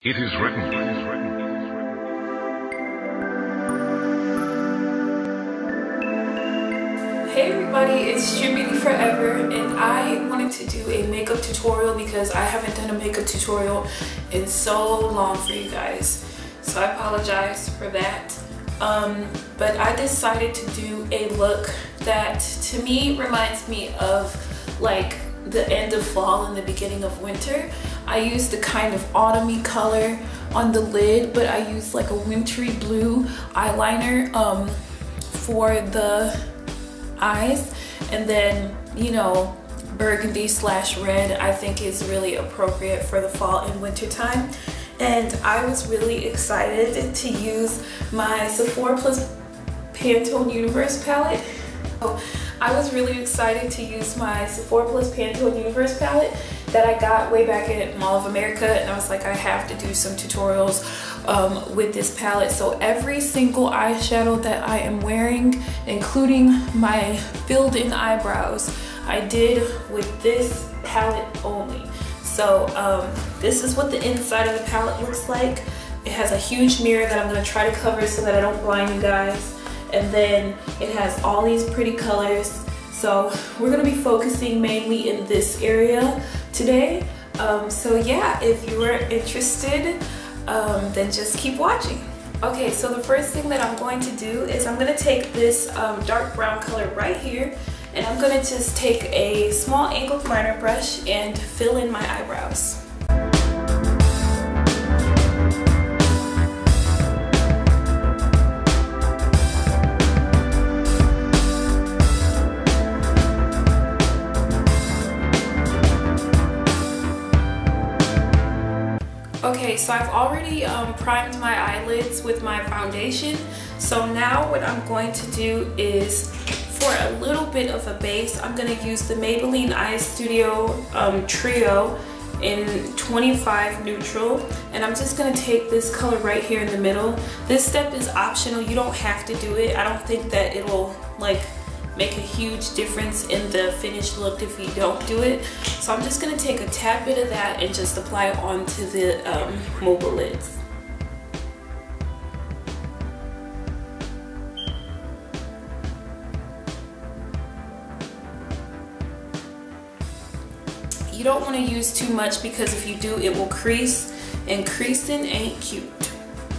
It is written. Hey everybody, it's truebeautyforever, and I wanted to do a makeup tutorial because I haven't done a makeup tutorial in so long for you guys. So I apologize for that. But I decided to do a look that to me reminds me of like the end of fall and the beginning of winter. I used the kind of autumny color on the lid, but I used like a wintry blue eyeliner for the eyes, and then, you know, burgundy / red I think is really appropriate for the fall and winter time. And I was really excited to use my Sephora Pantone Universe Palette. So I was really excited to use my Sephora Pantone Universe Palette that I got way back at Mall of America, and I was like, I have to do some tutorials with this palette. So every single eyeshadow that I am wearing, including my filled in eyebrows, I did with this palette only. So this is what the inside of the palette looks like. It has a huge mirror that I'm going to try to cover so that I don't blind you guys. And then it has all these pretty colors. So we're going to be focusing mainly in this area today. So yeah, if you are interested, then just keep watching. Okay, so the first thing that I'm going to do is I'm going to take this dark brown color right here, and I'm going to just take a small angled liner brush and fill in my eyebrows. Okay, so I've already primed my eyelids with my foundation. So now what I'm going to do is, for a little bit of a base, I'm going to use the Maybelline Eye Studio Trio in 25 Neutral. And I'm just going to take this color right here in the middle. This step is optional. You don't have to do it. I don't think that it'll like make a huge difference in the finished look if you don't do it. So I'm just going to take a tad bit of that and just apply it onto the mobile lids. You don't want to use too much because if you do, it will crease, and creasing ain't cute.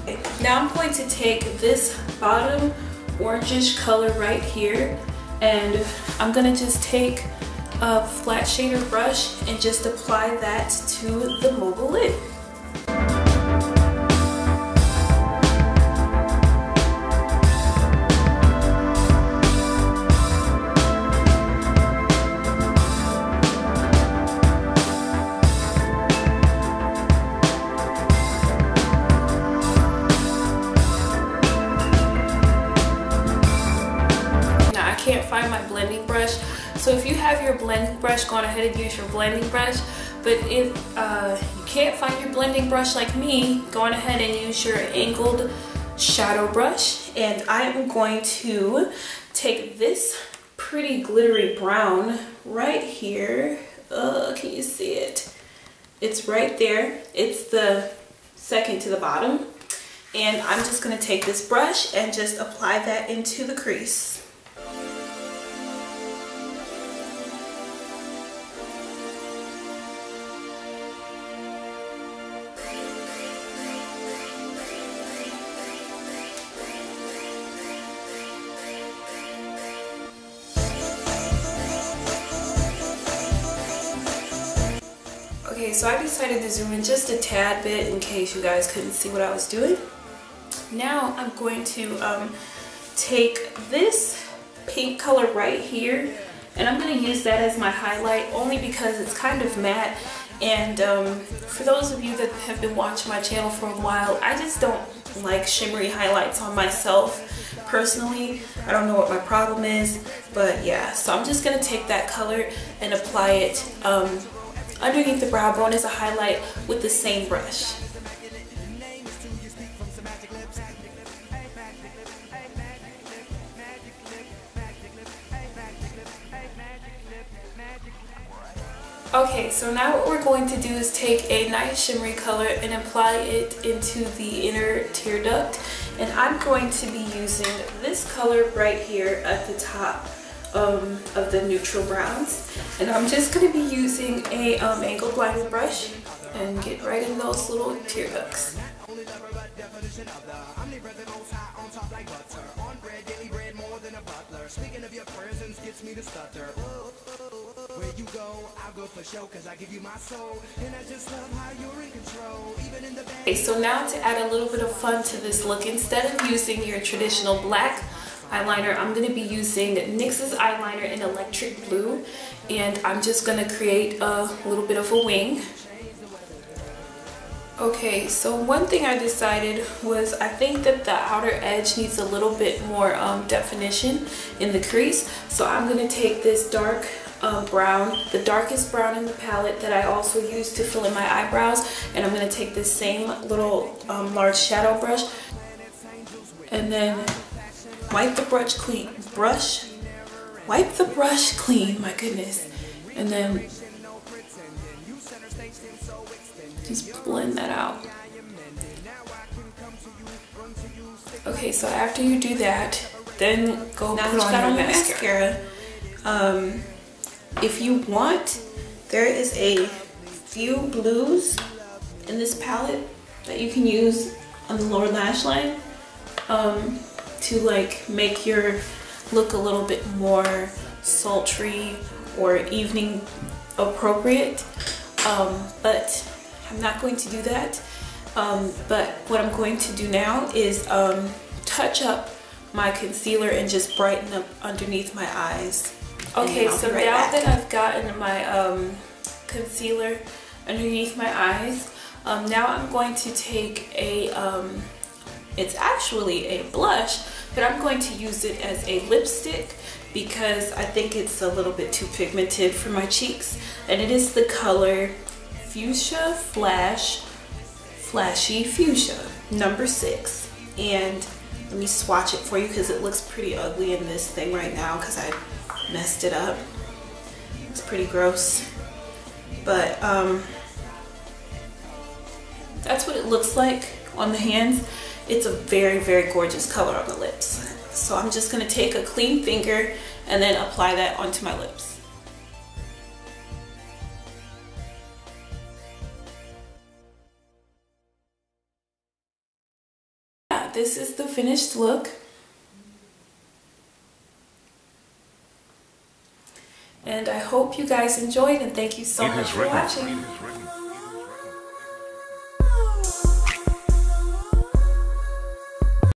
Okay. Now I'm going to take this bottom orangish color right here, and I'm gonna just take a flat shader brush and just apply that to the mobile lid. Can't find my blending brush, so if you have your blending brush, go on ahead and use your blending brush. But if you can't find your blending brush like me, go on ahead and use your angled shadow brush. And I am going to take this pretty glittery brown right here. Can you see it? It's right there. It's the second to the bottom, and I'm just going to take this brush and just apply that into the crease. Okay, so I decided to zoom in just a tad bit in case you guys couldn't see what I was doing. Now I'm going to take this pink color right here, and I'm going to use that as my highlight only because it's kind of matte. And for those of you that have been watching my channel for a while, I just don't like shimmery highlights on myself personally. I don't know what my problem is, but yeah, so I'm just going to take that color and apply it underneath the brow bone as a highlight with the same brush. Okay, so now what we're going to do is take a nice shimmery color and apply it into the inner tear duct. And I'm going to be using this color right here at the top of the neutral browns. And I'm just going to be using a angled blinding brush and get right in those little tear ducts. Okay, so now to add a little bit of fun to this look, instead of using your traditional black eyeliner, I'm going to be using NYX's eyeliner in electric blue, and I'm just going to create a little bit of a wing. Okay, so one thing I decided was I think that the outer edge needs a little bit more definition in the crease. So I'm going to take this dark brown, the darkest brown in the palette that I also use to fill in my eyebrows, and I'm going to take this same little large shadow brush and then wipe the brush clean. Wipe the brush clean, my goodness, and then just blend that out. Okay, so after you do that, then go put on your mascara. If you want, there is a few blues in this palette that you can use on the lower lash line to like make your look a little bit more sultry or evening appropriate. But I'm not going to do that. But what I'm going to do now is touch up my concealer and just brighten up underneath my eyes. Okay, so now that I've gotten my concealer underneath my eyes, now I'm going to take a, it's actually a blush, but I'm going to use it as a lipstick because I think it's a little bit too pigmented for my cheeks. And it is the color Fuchsia Flashy Fuchsia, number 6. And let me swatch it for you because it looks pretty ugly in this thing right now because I messed it up. It's pretty gross, but that's what it looks like on the hands. It's a very, very gorgeous color on the lips. So I'm just going to take a clean finger and then apply that onto my lips. Yeah, this is the finished look. And I hope you guys enjoyed, and thank you so much for watching.